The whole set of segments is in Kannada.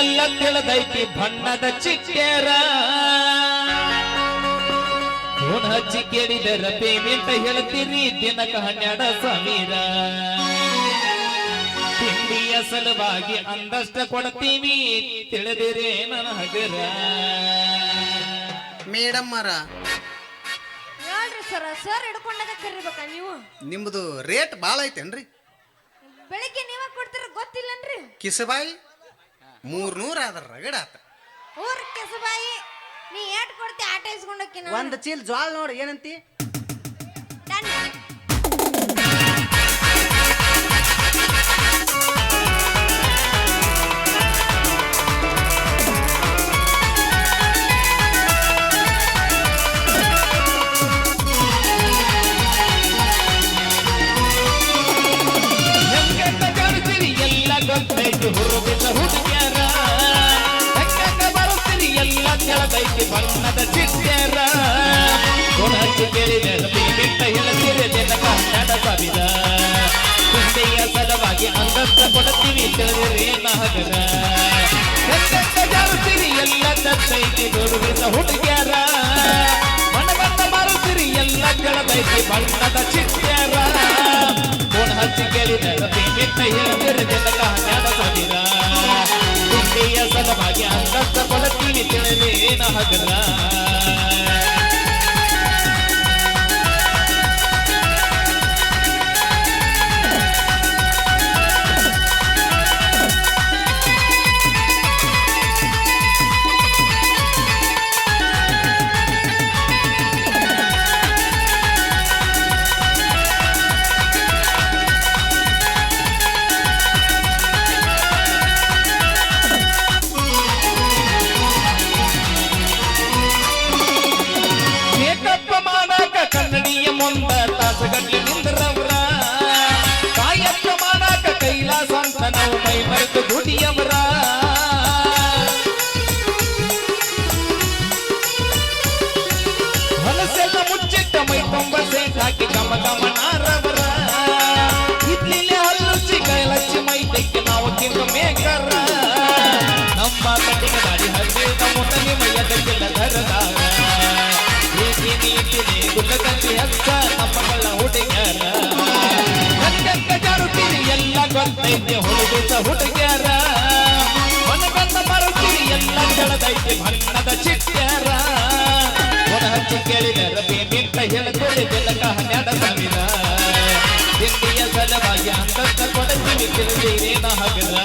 ಎಲ್ಲ ತಿಳಿದೈತಿ ಬಣ್ಣದ ಚಿಟ್ಟೆರ ಫೋನ್ ಹಚ್ಚಿ ಕೇಳಿದರ ಪೇಮೆಂಟ್ ಹೇಳ್ತೀರಿ ದಿನಕ 12,000 ತಿಂಡಿಯ ಸಲುವಾಗಿ ಅಂದಷ್ಟ ಕೊಡ್ತೀವಿ ತಿಳಿದಿರೇ ನನ್ನ ಹಗರ ಮೇಡಮ್ ಅವರ ಹೇಳ್ರಿ ಸರ್ ಸರ್ ಹಿಡ್ಕೊಂಡಾಗ ಕರಿಬೇಕಾ ನೀವು ನಿಮ್ದು ರೇಟ್ ಭಾಳ ಐತೇನ್ರಿ ಬೆಳಿಗ್ಗೆ ನೀವ ಕೊಡ್ತೀರ ಗೊತ್ತಿಲ್ಲನ್ರಿ ಕಿಸಬಾಯಿ 300 ಆದ್ರ ರಗಡ ಆತ ಊರ್ ಕೆಸಬಾಯಿ ನೀ ಏಟ್ ಕೊಡ್ತಿ ಆಟ ಇಸ್ಕೊಂಡೋಕಿ ಒಂದ್ ಚೀಲ್ ಜ್ವಾಳ ನೋಡಿ ಏನಂತಿ ಎಲ್ಲ ಗೊತ್ತೈತಿ ಹುಡುಗಿನ ಹುಡುಗ್ಯಾರ ಹೆಂಗ ಬರುತ್ತೀರಿ ಎಲ್ಲ ಕೆಳಗೈತಿ ಬಣ್ಣದ ಚಿಟ್ಟೆರ ಫೋನ್ ಹಚ್ಚಿ ಕೇಳಿದರ ಪೇಮೆಂಟ್ ಹೇಳ್ತೀರಿ ದಿನಕ 12,000 ತಿಂಡಿಯ ಸಲುವಾಗಿ ಅಂದಷ್ಟ ಕೊಡ್ತೀವಿ ತಿಳಿದಿರೇ ನಗರ ಹೆಂಗ ಜಾರುತ್ತೀರಿ ಎಲ್ಲ ತತ್ತೈತಿ ಹುಡುಗಿನ ಹುಡುಗ್ಯಾರ ಬಣ್ಣ ಮಾರುತ್ತೀರಿ ಎಲ್ಲ ಕೆಳಗೈತಿ ಬಣ್ಣದ ಚಿಟ್ಟೆರ ಫೋನ್ ಹಚ್ಚಿ ಕೇಳಿದರ ಪೇಮೆಂಟ್ ಹೇಳ್ತೀರಿ ದಿನಕ 12,000 ತಿಂಡಿಯ ಸಲುವಾಗಿ ಅಂದಷ್ಟ ಕೊಡ್ತೀವಿ ತಿಳಿದಿರೇ ನಗರ ಕನ್ನಡಿಯ ಮುಂದ ತಾಸಗಟ್ಲಿ ನಿಂದ್ರವ್ರ ಕಾಯಪ್ಪ ಮಾಡಾಕ ಕೈಲಾಸ ಅಂತ ನಾವು ಮೈ ಮರೆತು ದುಡಿಯವರ ಹೊಲಸೆಲ್ಲ ಮುಚ್ಚಿಟ್ಟ ಮೈ ತುಂಬ ಸೇಟ್ ಹಾಕಿ ಗಮ ಗಮನಾರವರ ಇಡ್ಲಿಲೆ ಹಲ್ಲುಚ್ಚಿ ಕೈಲಚ್ಚಿ ಮೈ ತೆಕ್ಕಿ ನಾವು ತಿಂದು ಮೇಕರ ನಮ್ಮ ಕಟ್ಟಿಗೆ ದಾಡಿ ಹರಿದು ನಮ್ಮ ತಲೆ ಮೈಯ ತೆಕ್ಕಿಲ್ಲ ಧರದಾರ ಗುಲ್ಲಗಂಜಿ ಹಚ್ಚ ನಮ್ಮಗಳ ಹುಡುಗ್ಯಾರ ಗಂಗ ಜಾರುತ್ತೀರಿ ಎಲ್ಲ ಗೊತ್ತೈತಿ ಹುಡುಗಿಸ ಹುಡುಗ್ಯಾರ ಮನಗಂಡ ಮರುತ್ತೀರಿ ಎಲ್ಲ ಕೆಳದೈತಿ ಬಣ್ಣದ ಚಿಟ್ಟ್ಯಾರ ಹೊರ ಹಚ್ಚಿ ಕೇಳಿದರ ಪೇಮೆಂಟ್ ಹೇಳ್ತೀರಿ ದಿನಕ 12,000 ತಿಂಡಿಯ ಸಲುವಾಗಿ ಅಂತಸ್ತ ಕೊಡ್ತೀವಿ ತಿಳಿದಿರೇ ನಗರ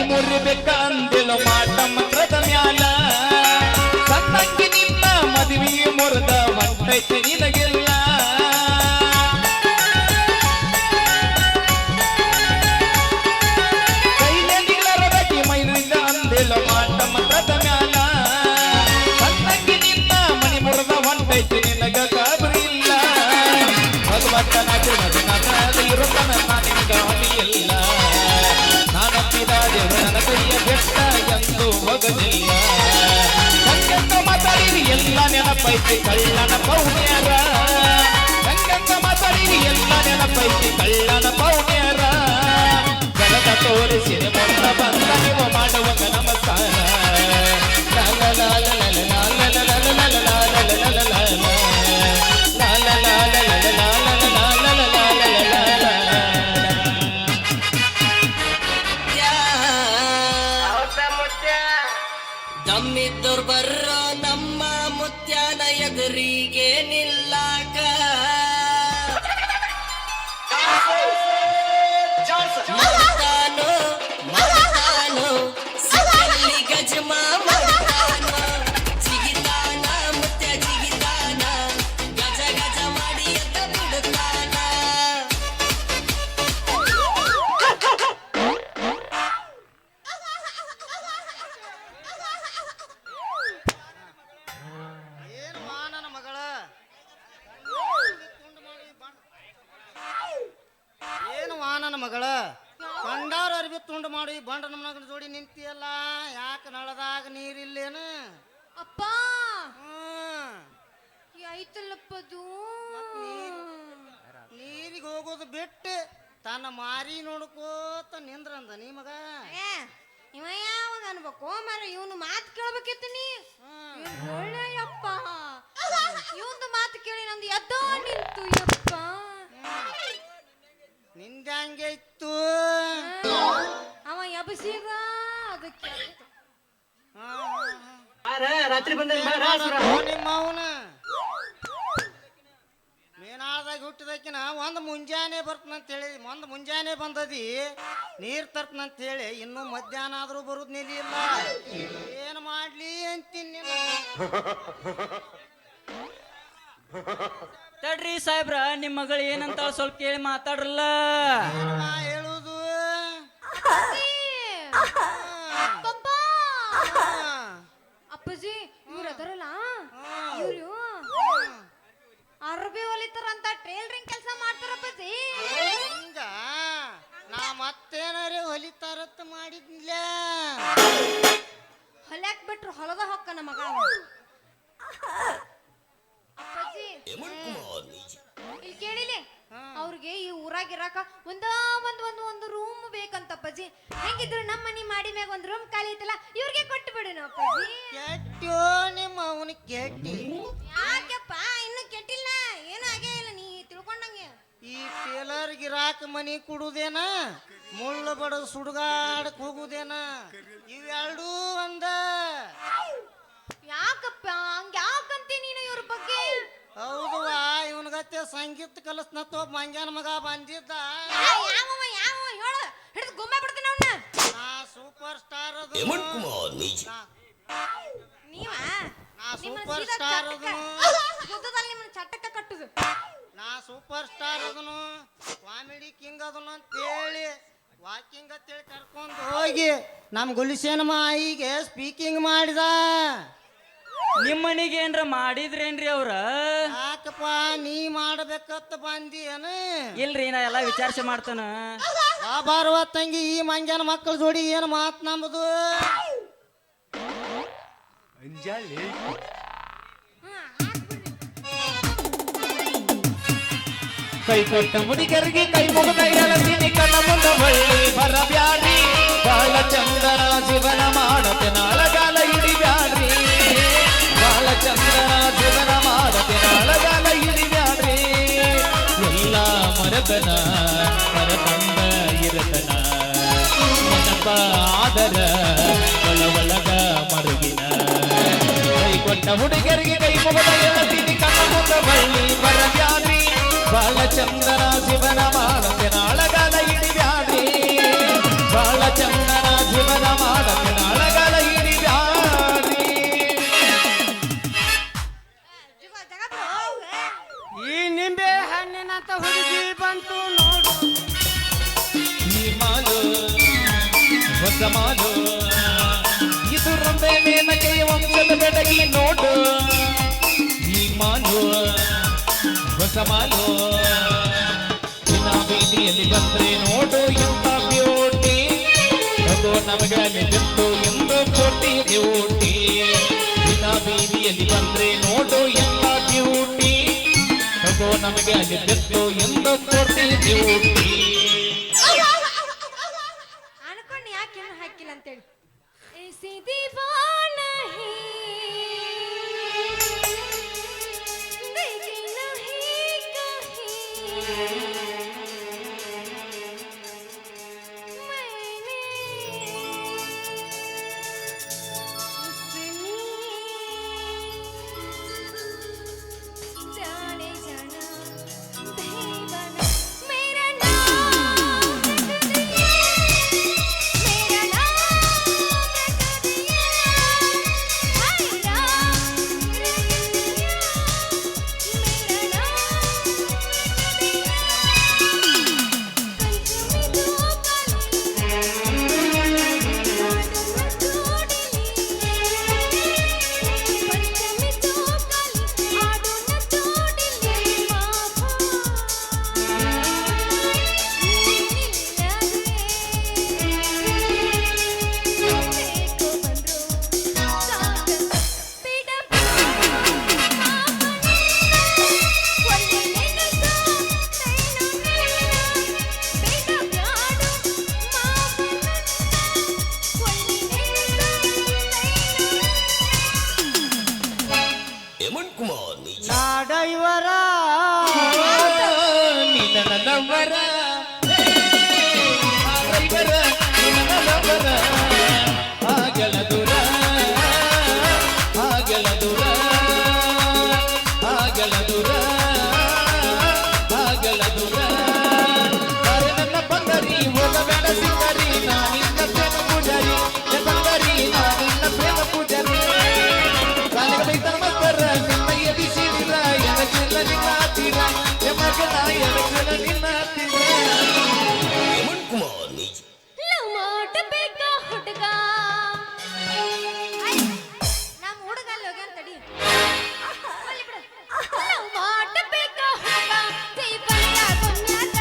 ಮುರಿಬೇಕ ಅಂದಿಲ ಮಾಟ ಮಂತ್ರದ ಮ್ಯಾಲ ಸಣ್ಣಂಗಿ ನಿನ್ನ ಮದುವೆಯ ಮುರಿದ ಹೊಂಟೈತಿ ನಿನಗಿಲ್ಲ ಕೈಲೇ ನಿಲ್ಲರದಕ್ಕೆ ಮೈನಿಂದ ಅಂದಿಲ ಮಾಟ ಮಂತ್ರದ ಮ್ಯಾಲ ಸಣ್ಣಂಗಿ ನಿನ್ನ ಮನಿ ಮುರಿದ ಹೊಂಟೈತಿ ನಿನಗ ಗಾಬರಿಲ್ಲ ಭಗವಂತನ ಇರುತ್ತಾನ ನಿನಗ ಇಲ್ಲ ನಾನಪ್ಪಿದ ದೇವರನ ಕೈಯ ಬೆಟ್ಟ ಎಂದು ಮಗನಿಲ್ಲ ಸಂಗಂತ ಮಾತಾಡಿರಿ ಎಲ್ಲ ನೆನಪೈತಿ ಕಳ್ಳನ ಪೌಣ್ಯರ ಸಂಗಂತ ಮಾತಾಡಿರಿ ಎಲ್ಲ ನೆನಪೈತಿ ಕಳ್ಳನ ಪೌಣ್ಯರ ಜಗದ ತೋರಿಸಿದ ಮೊತ್ತ ಬಂದ ನೀವು ಮಾಡುವಾಗ ನಮಸ್ಕಾರ ನಮ್ಮಿದ್ದೋರ್ ಬರ್ರೋ ನಮ್ಮ ಮುತ್ಯಾನ ಎದುರಿಗೆ ನಿಲ್ಲಾಕ ಮಾಡ್ತಾನೋ ಮಾಡ್ತಾನೋ ಸಿಕ್ಕಲ್ಲಿ ಗಜಮ ಮಾಡ್ತಾನೋ ಜಿಗಿತಾನ ಮುತ್ಯ ಜಿಗಿತಾನ ಗಜ ಗಜ ಮಾಡಿ ಎದ್ದ ಬಿಡುತ್ತಾನ ಮಗಳ ಕಂಡಾರ ಅರ್ಬಿ ತುಂಡು ಮಾಡಿ ಬಂಡ ನಮ್ಮನ ಜೋಡಿ ನಿಂತಿಯಲ್ಲ ಯಾಕೆ ನಳದಾಗ ನೀರಿಲ್ಲೇನು ಅಪ್ಪ ಐತಲ್ಲಪ್ಪದು ನೀರಿಗೆ ಹೋಗೋದು ಬಿಟ್ಟು ತನ್ನ ಮಾರಿ ನೋಡ್ಕೋತ ನಿಂದ್ರಂದ ನೀ ಮಗ ಇವ ಯಾವಾಗ ಅನ್ಬೇಕು ಮರ ಇವನು ಮಾತು ಕೇಳ್ಬೇಕಿತ್ತು ನೀ ಒಳ್ಳೆಯಪ್ಪ ಇವಂದು ಮಾತು ಕೇಳಿ ನಂದು ಎದ್ದೋ ನಿಂತು ಯಪ್ಪ ನಿಂದ ಹಂಗೆ ಇತ್ತು ಅವ ಎಬಸಿದ ಅದಕ್ಕೆ ರಾತ್ರಿ ಬಂದ ನಿಮ್ಮ ಅವನ ಮೇನಾಳದಾಗ ಹುಟ್ಟಿದಕ್ಕಿನ ಒಂದು ಮುಂಜಾನೆ ಬರ್ತನಂತ ಹೇಳಿ ಒಂದು ಮುಂಜಾನೆ ಬಂದದಿ ನೀರ್ ತರ್ತನಂತ ಹೇಳಿ ಇನ್ನು ಮಧ್ಯಾಹ್ನ ಆದ್ರೂ ಬರುದ್ ನಿಲ್ಲ ಏನ್ ಮಾಡ್ಲಿ ಅಂತೀನಿ ತಡ್ರಿ ಸಾಹೇಬ್ರ ನಿಮ್ ಮಗಳು ಏನಂತ ಸ್ವಲ್ಪ ಕೇಳಿ ಮಾತಾಡ್ರಲ್ಲ ಹೇಳುದು ಅಪ್ಪಾಜಿ ಇವ್ರು ಅದರಲ್ಲ ಇವ್ರು ಅರ್ಬಿ ಹೊಲಿತಾರಂತ ಟೇಲರಿಂಗ್ ಕೆಲಸ ಮಾಡ್ತಾರಪ್ಪಾಜಿ ಹಿಂಗ ನಾ ಮತ್ತೇನಾರೇ ಹೊಲಿತಾರತ್ತ ಮಾಡಿದ್ನಿಲ್ಲ ಹೊಲ್ಯಾಕ್ ಬಿಟ್ರು ಹೊಲದ ಹೊಕ್ಕನ ಮಗ ಅಪ್ಪಾಜಿ ಇಲ್ಲಿ ಕೇಳಿಲಿ ಅವ್ರಿಗೆ ಈ ಊರಾಗ ಇರಾಕ ಒಂದು ರೂಮ್ ಬೇಕಂತಪ್ಪಾಜಿ ಹೆಂಗಿದ್ರು ನಮ್ಮ ಮನಿ ಮಾಡಿ ಮ್ಯಾಗ ಒಂದ್ ರೂಮ್ ಖಾಲಿ ಐತಲ್ಲ ಇವ್ರಿಗೆ ಕೊಟ್ಟು ಬಿಡೋಣ ಅಪ್ಪಾಜಿ ಕೆಟ್ಟೋ ನಿಮ್ಮ ಅವನ ಕೆಟ್ಟಿ ಯಾಕಪ್ಪ ಇನ್ನು ಕೆಟ್ಟಿಲ್ಲ ಏನು ಆಗೇ ಇಲ್ಲ ನೀ ತಿಳ್ಕೊಂಡಂಗೆ ಈ ಟೇಲರ್ ಗಿರಾಕ ಮನಿ ಕೊಡುದೇನ ಮುಳ್ಳು ಬಡದು ಸುಡುಗಾಡಕ್ ಹೋಗುದೇನ ಇವೆರಡೂ ಒಂದ ಯಾಕಪ್ಪ ಹಂಗ ಯಾಕಂತಿ ನೀನು ಇವ್ರ ಬಗ್ಗೆ ಹೌದವಾ ಇವನ್ಗತ್ತೆ ಸಂಗೀತ ಕಲಸ್ನತ್ತ ಒಬ್ಬ ಮಂಗ್ಯಾನ ಮಗ ಬಂದಿದ್ದ ಯಾವ ಹೇಳು ಹಿಡಿದು ಗುಮ್ಮ ಬಿಡ್ತೀನಿ ಅವನ್ನ ನಾ ಸೂಪರ್ ಸ್ಟಾರ್ ಅದು ನೀವ ನಾ ಸೂಪರ್ ಸ್ಟಾರ್ ಅದನು ಗುದ್ದದಲ್ಲಿ ನಿಮ್ಮನ್ನ ಚಟ್ಟಕ್ಕ ಕಟ್ಟುದು ನಾ ಸೂಪರ್ ಸ್ಟಾರ್ ಅದನು ಕಾಮಿಡಿ ಕಿಂಗ್ ಅದನು ಅಂತೇಳಿ ವಾಕಿಂಗ್ ಅಂತೇಳಿ ಕರ್ಕೊಂಡು ಹೋಗಿ ನಮ್ ಗುಲಿಸೇನ ಮಾಯಿಗೆ ಸ್ಪೀಕಿಂಗ್ ಮಾಡಿದ ನಿಮ್ ಮನಿಗೆ ಏನ್ರ ಮಾಡಿದ್ರೇನ್ರಿ ಅವ್ರ ಯಾಕಪ್ಪ ನೀ ಮಾಡಬೇಕತ್ತ ಬಂದಿ ಏನು ಇಲ್ರಿ ನಾ ಎಲ್ಲಾ ವಿಚಾರಿಸಿ ಮಾಡ್ತಾನ ಬಾರುವ ತಂಗಿ ಈ ಮಂಗ್ಯಾನ ಮಕ್ಕಳ ಜೋಡಿ ಏನು ಮಾತ್ ನಂಬುದು ಕೈ ಕೊಟ್ಟ ಮುಡಿಗರಿಗೆ ಕೈ ಮುಗಿದ ಎಳತೀನಿ ಕಣ್ಣ ಮುಂದ ಬಳ್ಳಿ ಬರಬ್ಯಾಡ್ರಿ ಬಾಳ ಚಂದನ ಜೀವನ ಮಾಡತೆ ನಾಳಗಾಲ ಹಿಡಿಬ್ಯಾಡ್ರಿ ಬಾಳ ಚಂದನ ಜೀವನ ಮಾಡತೆ ನಾಳಗಾಲ ಹಿಡಿಬ್ಯಾಡ್ರಿ ಎಲ್ಲ ಮರತನ ಮರತಂದ ಇರತನ ನೆನಪ ಆದರ ಒಳಗ ಮರುಗಿನ ಕೈ ಕೊಟ್ಟ ಹುಡುಗರಿಗೆ ಕೈ ಮುಗಿದ ಎಳತೀನಿ ಕಣ್ಣ ಮುಂದ ಬಳ್ಳಿ ಬರಬ್ಯಾಡ್ರಿ ಬಾಳ ಚಂದನ ಜೀವನ ಮಾಡತೆ ನಾಳಗಾಲ ಹಿಡಿಬ್ಯಾಡ್ರಿ ಬಾಳ ಚಂದನ ಜೀವನ ಮಾಡತೆ ನಾಳಗಾಲ ಹಿಡಿಬ್ಯಾಡ್ರಿ ಈ ನಿಂಬೆ ಹಣ್ಣಿನಂತ ಹುಡುಗಿ ಬಂತು ನೋಡು ಈ ಮಾಲು ಹೊಸ ಮಾಲು ಇದು ರಂಬೆ ಮೇನಕೆಯ ವಂಶದ ಬೆಡಗಿ ನೋಡು ಈ ಮಾಲು ಹೊಸ ಮಾಲು ದಿನ ಬೀದಿಯಲ್ಲಿ ಬಂದ್ರೆ ನೋಡು ಎಂತ ಬ್ಯೂಟಿ ಅದು ನಮಗೆ ನಿಜತ್ತು ಎಂದು ಕೊಟ್ಟಿ ಊಟಿ ದಿನ ಬೀದಿಯಲ್ಲಿ ಬಂದ್ರೆ ನೋಡು ಎಂತ ಬ್ಯೂಟಿ ಅದು ನಮಗೆ ನಿಜತ್ತು ಎಂದು ಕೊಟ್ಟಿ ಊಟಿ ಅನ್ಕೊಂಡು ಯಾಕೆ ಏನು ಹಾಕಿಲ್ಲ ಅಂತೇಳಿ ऐसी दीवाना है देखी नहीं कहीं मैंने सुनी जाने जाना दीवाना मेरा नाम रख दिया मेरा नाम रख दिया ನಾಡೈವರ ನಿನ್ನ ನನ್ನವರ ಡ್ರೈವರ ನಿನ್ನ ನನ್ನವರ ಹಾಗೆಲ್ಲ ದೂರ ಹಾಗೆಲ್ಲ ದೂರ ಹಾಗೆಲ್ಲ ದೂರ ಹಾಗೆಲ್ಲ ದೂರ ಅರೆ ನನ್ನ ಬಂಗಾರಿ ಹೋಗಬೇಡ ಸಿಂಗಾರಿ ನಾನಿನ್ನ ಪ್ರೇಮ ಪೂಜಾರಿ ಬಂಗಾರಿ ನಾನಿನ್ನ ಪ್ರೇಮ ಪೂಜಾರಿ ಕಾಲಿಗೆ ಬೈತಾರ ಮಕ್ಕಳ ನಿನ್ನ ಎಬಿಸಿದಿಲ್ಲ ಎನಕ್ಕೆಲ್ಲ ನಿನ್ನ ಹತ್ತಿರ ಮಗನ ಎನಕ್ಕೆಲ್ಲ ನಿನ್ನ ಹತ್ತಿರ ಲವ್ ಮಾಡಬೇಕ ಹುಡುಗ ನಮ್ಮ ಹುಡುಗ ಅಲ್ಲಿ ಹೋಗ್ಯಾನ ತಡಿ ಲವ್ ಮಾಡಬೇಕ ಹುಡುಗ ಜೀವನದ ಕೊಂಯಾದ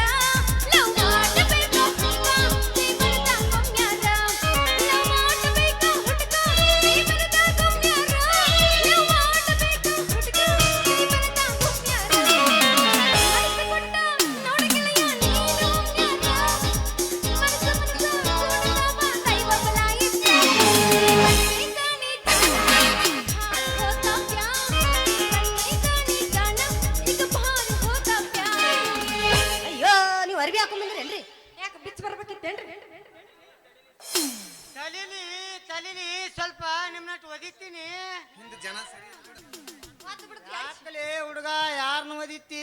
ಲವ್ ಮಾಡಬೇಕ ಹುಡುಗ ಜೀವನದ ಕೊಂಯಾದ ಲವ್ ಮಾಡಬೇಕ ಹುಡುಗ ಜೀವನದ ಕೊಂಯಾದ ಲವ್ ಮಾಡಬೇಕ ಹುಡುಗ ಜೀವನದ ಕೊಂಯಾದ ಮನಸ್ಸು ಕೊಟ್ಟ ನೋಡಗೆಳೆಯ ನೀನು ಕೊಂಯಾದ ಮನಸ್ಸು ನೋಡವ ದೈವ ಬಲಾಯಿಸ ಕಣ್ಣಿಗಾನಿ ಹೋತಾ ಪ್ಯಾರ್ ಕಣ್ಣಿಗಾನಿ ಈಗ ಭಾರ ಹೋತಾ ಪ್ಯಾರ್ ಅಯ್ಯೋ ನೀವು ಅರ್ಬಿ ಹಾಕೊಂಡ್ಬಂದ್ರೇನ್ರಿ ಯಾಕೆ ಬಿಚ್ಚ ಬರ್ಬೇಕಿತ್ತೇನ್ರಿ ತಲೀಲಿ ಸ್ವಲ್ಪ ನಿಮ್ನಟ್ಟು ಒದಿತೀನಿ ಹಿಂದೆ ಜನ ಸರಿ ಯಾಕಲೇ ಹುಡುಗ ಯಾರನ್ನ ಒದಿತಿ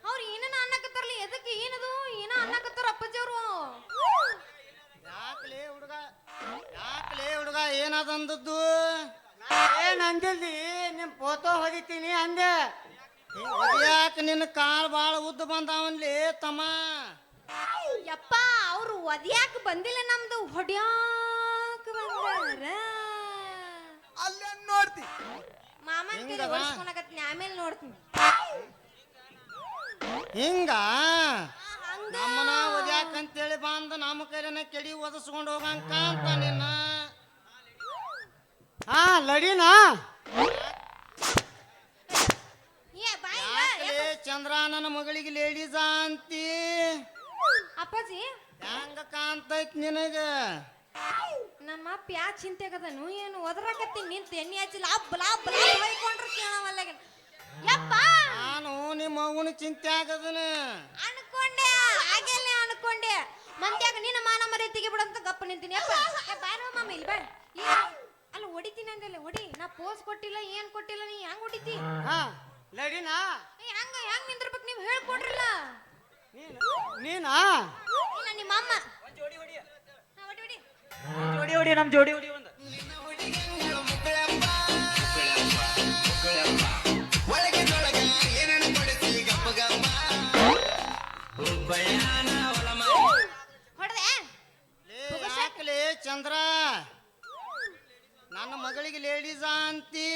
ಅವ್ರು ಏನನ ಅನ್ನಕತ್ತಾರಲಿ ಎದಕ್ಕೆ ಏನದು ಏನ ಅನ್ನಕತ್ತಾರ ಅಪ್ಪಾಜಿ ಅವರು ಯಾಕಲೇ ಹುಡುಗ ಏನದಂದದ್ದು ಏನ್ ಅಂದಿಲ್ದಿ ನಿಮ್ ಫೋಟೋ ಹೊಡಿತೀನಿ ಅಂದೆ ಯಾಕೆ ನಿನ್ನ ಕಾಲ್ ಬಾಳ ಉದ್ದ ಬಂದಾವನ್ಲಿ ತಮ್ಮ ಯಪ್ಪ ಅವ್ರು ಒದ್ಯಾಕ ಬಂದಿಲ್ಲ ನಮ್ದು ಹೊಡ್ಯಾಕ ಬಂದಾರ ಅಲ್ಲೇ ನೋಡ್ತಿ ಮಾಮನ್ ಕೈ ಹೆಂಗದ? ಒಡ್ಸ್ಕೊಳಕತ್ತೀನಿ ಆಮೇಲೆ ನೋಡ್ತೀನಿ ಹಿಂಗ ಹಂಗ ನಮ್ಮನ ಒದ್ಯಾಕಂತೇಳಿ ಬಂದು ನಮ್ಮ ಕೈಲನ ಕೆಡಿ ಒದಸ್ಕೊಂಡು ಹೋಗಂಕ ಅಂತ ನಿನ್ನ ಹಾ ಲಡಿನಾ ಏ ಬಾಯ್ ಯಾಕಲೇ ಚಂದ್ರ ನನ್ನ ಮಗಳಿಗೆ ಲೇಡೀಸ ಅಂತಿ ಅಪ್ಪಾಜಿ ಹೆಂಗ ಕಾಣ್ತೈತ್ ನಿನಗ ನಮ್ಮ ಅಪ್ಪ ಯಾ ಚಿಂತೆಗದನು ಏನು ಒದರಾಕತ್ತೀನಿ ನಿಂತ ಎಣ್ಣೆ ಹಚ್ಚಿ ಲಾಬ್ ಲಾಬ್ ಲಾಬ್ ಹೊಯ್ಕೊಂಡ್ರು ಕೇಳವಲ್ಲ ಯಪ್ಪ ನಾನು ನಿಮ್ಮ ಮಗುನ ಚಿಂತೆ ಆಗದನ ಅನ್ಕೊಂಡೆ ಹಾಗೆಲ್ಲ ಅನ್ಕೊಂಡೆ ಮಂದ್ಯಾಗ ನಿನ್ನ ಮಾನ ಮರ್ಯಾದೆಗೆ ಬಿಡಂತ ಗಪ್ಪ ನಿಂತೀನಿ ಯಪ್ಪ ಏ ಬಾಯ್ ನೋ ಮಾಮ ಇಲ್ಲಿ ಬಾ ಅಲ್ಲ ಹೊಡಿತೀನಿ ಅಂದಲ್ಲ ಹೊಡಿ ನಾ ಪೋಸ್ ಕೊಟ್ಟಿಲ್ಲ ಏನ್ ಕೊಟ್ಟಿಲ್ಲ ನೀ ಹೆಂಗ್ ಹೊಡಿತಿ ಹಾ ಲಡಿನಾ ಏ ಹೆಂಗ್ ಹೆಂಗ್ ನಿಂದಿರ್ಬೇಕು ನೀವು ಹೇಳ್ಕೊಡ್ರಲ್ಲ ನೀನಾ ಇಲ್ಲ ನಿಮ್ಮ ಅಮ್ಮ ಹಾ, ಹೊಡಿ ಹೊಡಿ ಜೋಡಿ ನಮ್ ಜೋಡಿ ಹೊಡಿ ಒಂದು ಹೊಡೆದೆ ಯಾಕಲೇ ಚಂದ್ರ ನನ್ನ ಮಗಳಿಗೆ ಲೇಡೀಸ ಅಂತಿ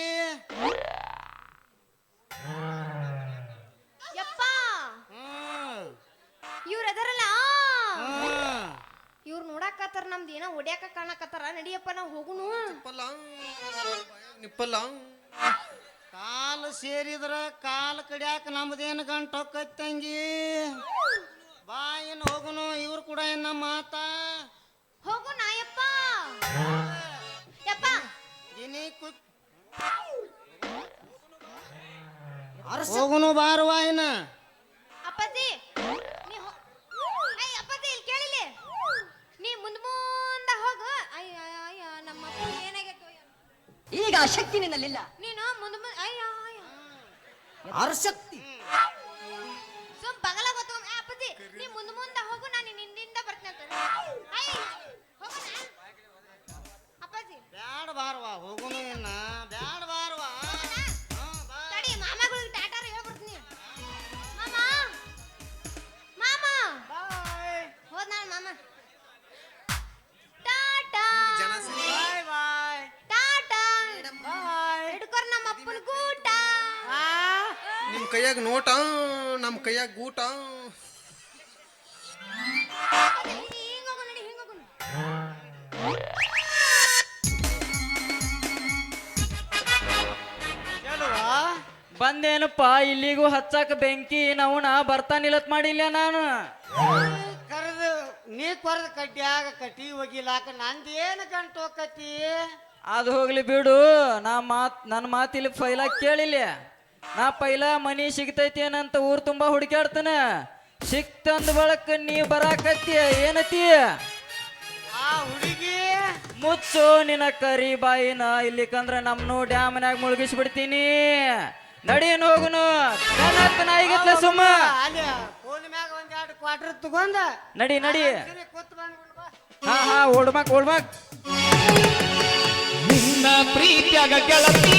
ಯಪ್ಪ ಹ್ಮ್ ಇವ್ರ ಅದರಲ್ಲ ಹ್ಮ್ ಇವ್ರು ನೋಡಾಕತ್ತಾರ ನಮ್ದು ಏನೋ ಹೊಡ್ಯಾಕ ಕಾಣಕತ್ತಾರ ನಡಿಯಪ್ಪ ನಾವು ಹೋಗುನು ನಿಪ್ಪಲ್ಲ ಕಾಲು ಸೇರಿದ್ರ ಕಾಲು ಕಡಿಯಾಕ ನಮ್ದೇನು ಗಂಟು ಹೊಕ್ಕತ್ತಂಗಿ ಬಾ ಏನು ಹೋಗುನು ಇವ್ರು ಕೂಡ ಏನ ಮಾತಾ ಹೋಗು ನಾಯಪ್ಪ ಯಪ್ಪ ದಿನಿ ಹೋಗುನು ಬಾರುವ ಏನ ಅಪ್ಪಾಜಿ ಅಪ್ಪಾಜಿ ಇಲ್ಲಿ ಕೇಳಿಲಿ ನೀ ಮುಂದ ಹೋಗು ಅಯ್ಯ ಅಯ್ಯ ನಮ್ಮ ಅಪ್ಪ ಏನಾಗೈತೋ ಈಗ ಆ ಶಕ್ತಿ ನಿನ್ನಲ್ಲಿಲ್ಲ ನೀನು ಮುಂದ ಅಯ್ಯ ಅಯ್ಯ ಅರ್ಶಕ್ತಿ ಸುಮ್ ಬಗಲ ಗೊತ್ತು ಅಪ್ಪಾಜಿ ನೀ ಮುಂದ ಹೋಗು ನಾನು ನಿನ್ನಿಂದ ಬರ್ತೀನಿ ಅಂತ ಅಯ್ಯ ಹೋಗೋಣ ಅಪ್ಪಾಜಿ ಬ್ಯಾಡ ಬಾರವಾ ಹೋಗುನು ಏನ ಬ್ಯಾಡ ಬಾರವಾ ತಡಿ ಮಾಮಗಳಿಗೆ ಟಾಟಾರ ಹೇಳ್ಬಿಡ್ತೀನಿ ಮಾಮ ಮಾಮ ಹೋದ್ ನಾನು ಮಾಮ ಟಾಟಾ ಜನ ಸರಿ ಬಾಯ್ ಬಾಯ್ ಟಾಟಾ ಬಾಯ್ ಹಿಡ್ಕೊರ್ ನಮ್ಮ ಅಪ್ಪನ ಗೂಟ ನಿಮ್ ಕೈಯಾಗ ನೋಟ ನಮ್ ಕೈಯಾಗ ಗೂಟ ಹಿಂಗ ಹೋಗು ನಡಿ ಹಿಂಗ ಹೋಗು ಬಂದೇನಪ್ಪ ಇಲ್ಲಿಗೂ ಹಚ್ಚಾಕ ಬೆಂಕಿ ನವನ ಬರ್ತಾನಿಲ್ಲತ್ ಮಾಡಿಲ್ಲ ನಾನು ಕರೆದು ನೀ ಕೊರದ ಕಡ್ಡ್ಯಾಗ ಕಟ್ಟಿ ಒಗಿಲಾಕ ನಂದೇನು ಗಂಟು ಹೋಕತಿ ಅದು ಹೋಗ್ಲಿ ಬಿಡು. ನನ್ನ ಮಾತಿಲ್ಲಿ ಪೈಲ ಕೇಳಿಲ್ಲ. ನಾ ಪೈಲ ಮನಿ ಸಿಗ್ತೈತಿ ಏನಂತ ಊರ್ ತುಂಬಾ ಹುಡುಕ್ಯಾಡ್ತಾನ. ಸಿಕ್ತಂದ ಬಳಕ ನೀ ಬರಾಕತ್ತಿ ಏನತಿ? ಆ ಹುಡುಗಿ ಮುಚ್ಚು ನಿನ್ನ ಕರಿ ಬಾಯಿನ, ಇಲ್ಲಿಕಂದ್ರ ನಮ್ನು ಡ್ಯಾಮ್ನಾಗ ಮುಳುಗಿಸ್ಬಿಡ್ತೀನಿ. ನಡೀನ್ ಹೋಗುನು ನಾಯಿಗತ್ಲ ಸುಮ್ಮ. ಅಲ್ಲಿ ಫೋನ್ ಮ್ಯಾಗ ಒಂದೆರಡು ಕ್ವಾರ್ಟರ್ ತಗೊಂಡ ನಡಿ ನಡಿ. ಕೂತ್ ಬಂದ್ಬಿಡು ಬಾ. ಹಾ ಓಡ್ಮಾಕ್ ನಿನ್ನ ಪ್ರೀತಿಯಾಗ ಗೆಳತಿ